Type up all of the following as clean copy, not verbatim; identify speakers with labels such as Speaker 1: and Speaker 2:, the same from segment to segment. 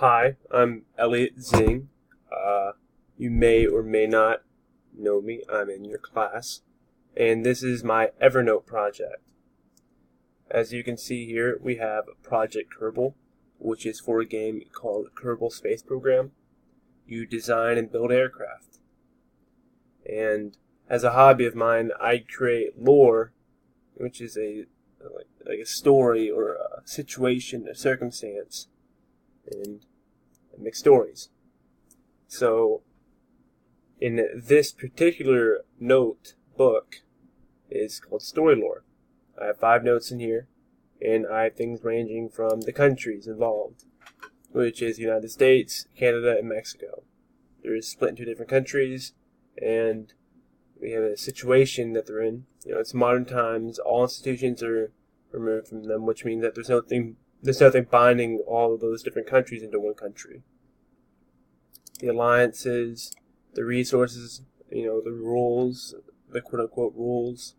Speaker 1: Hi, I'm Elliot Zing. You may or may not know me. I'm in your class. And this is my Evernote project. As you can see here, we have Project Kerbal, which is for a game called Kerbal Space Program. You design and build aircraft. And as a hobby of mine, I create lore, which is like a story or a situation, a circumstance, and make stories. So in this particular book is called Story Lore. I have 5 notes in here, and I have things ranging from the countries involved, which is the United States, Canada, and Mexico. They're split into different countries, and we have a situation that they're in. It's modern times. All institutions are removed from them, which means that there's nothing binding all of those different countries into one country. The alliances, the resources, the rules, the quote-unquote rules,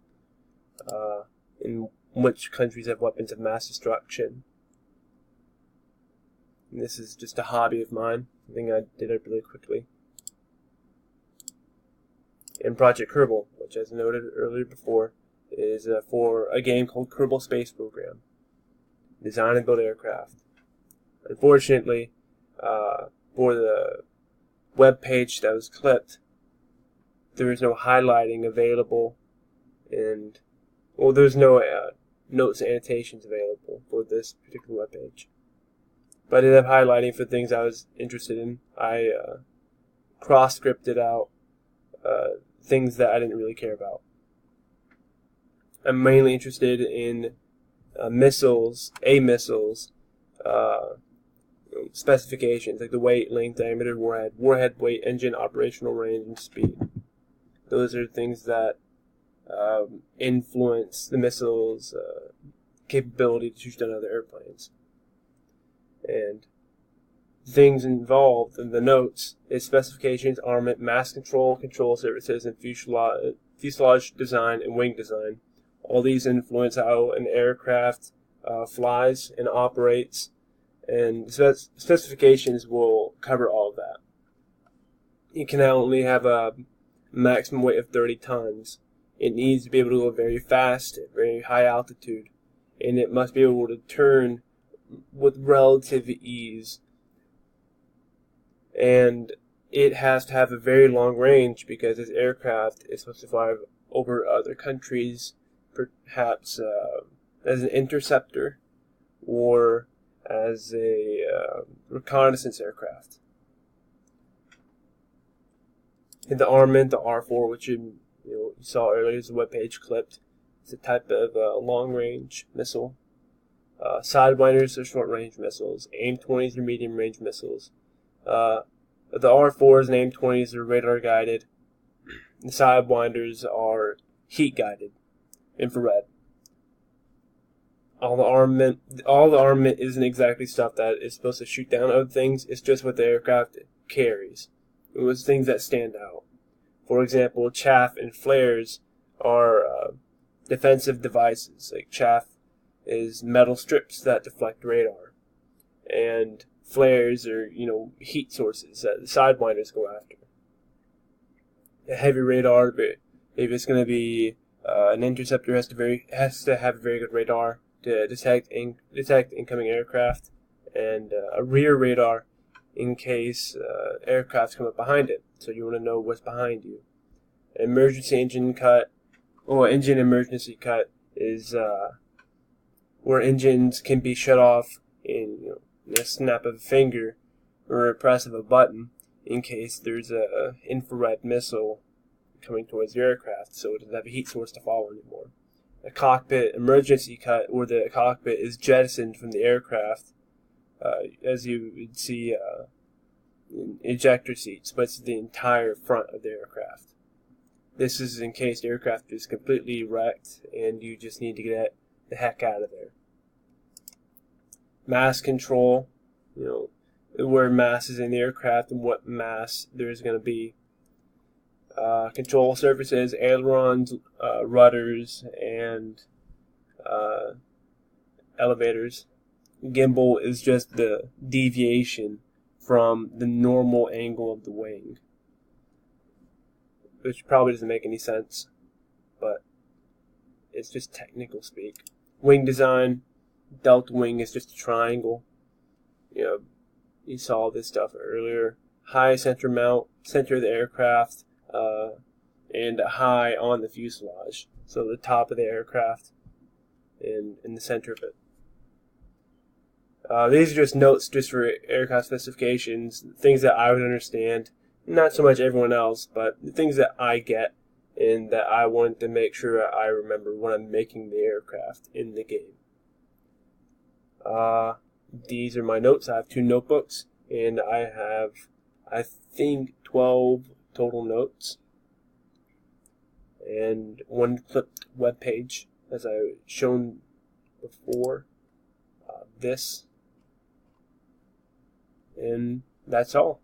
Speaker 1: in which countries have weapons of mass destruction. And this is just a hobby of mine, something I did it really quickly. And Project Kerbal, which as noted earlier before, is for a game called Kerbal Space Program. Design and build aircraft. Unfortunately, for the web page that was clipped, there is no highlighting available, and there's no notes and annotations available for this particular web page. But I did have highlighting for things I was interested in. I cross-scripted out things that I didn't really care about. I'm mainly interested in missiles, specifications like the weight, length, diameter, warhead weight, engine, operational range, and speed. Those are things that influence the missile's capability to shoot down other airplanes. And things involved in the notes is specifications, armament, mass control, control surfaces, and fuselage design and wing design. All these influence how an aircraft flies and operates, and specifications will cover all of that. You can only have a maximum weight of 30 tons. It needs to be able to go very fast at very high altitude, and it must be able to turn with relative ease. And it has to have a very long range because this aircraft is supposed to fly over other countries, perhaps as an interceptor or as a reconnaissance aircraft. And the armament, the R4, which you saw earlier, is a webpage clipped. It's a type of long-range missile. Sidewinders are short-range missiles. AIM-20s are medium-range missiles. The R4s and AIM-20s are radar-guided. The Sidewinders are heat-guided, infrared. All the armament isn't exactly stuff that is supposed to shoot down other things. It's just what the aircraft carries. It was things that stand out. For example, chaff and flares are defensive devices. Like chaff is metal strips that deflect radar, and flares are heat sources that the Sidewinders go after. A heavy radar, but if it's going to be an interceptor, has to have a very good radar to detect incoming aircraft, and a rear radar in case aircraft come up behind it. So you want to know what's behind you. An emergency engine cut, or engine emergency cut, is where engines can be shut off in a snap of a finger or a press of a button in case there's a infrared missile coming towards the aircraft, so it doesn't have a heat source to follow anymore. A cockpit emergency cut, where the cockpit is jettisoned from the aircraft, as you would see in ejector seats, but it's the entire front of the aircraft. This is in case the aircraft is completely wrecked and you just need to get the heck out of there. Mass control, where mass is in the aircraft and what mass there is going to be. Control surfaces, ailerons, rudders, and elevators. Gimbal is just the deviation from the normal angle of the wing, which probably doesn't make any sense, but it's just technical speak. Wing design, delta wing is just a triangle. You saw this stuff earlier. High center mount, center of the aircraft, and high on the fuselage. So the top of the aircraft and in the center of it. These are just notes just for aircraft specifications, things that I would understand. Not so much everyone else, but the things that I get and that I want to make sure I remember when I'm making the aircraft in the game. These are my notes. I have 2 notebooks, and I have, I think, 12 total notes, and 1 clipped web page, as I've shown before. This, and that's all.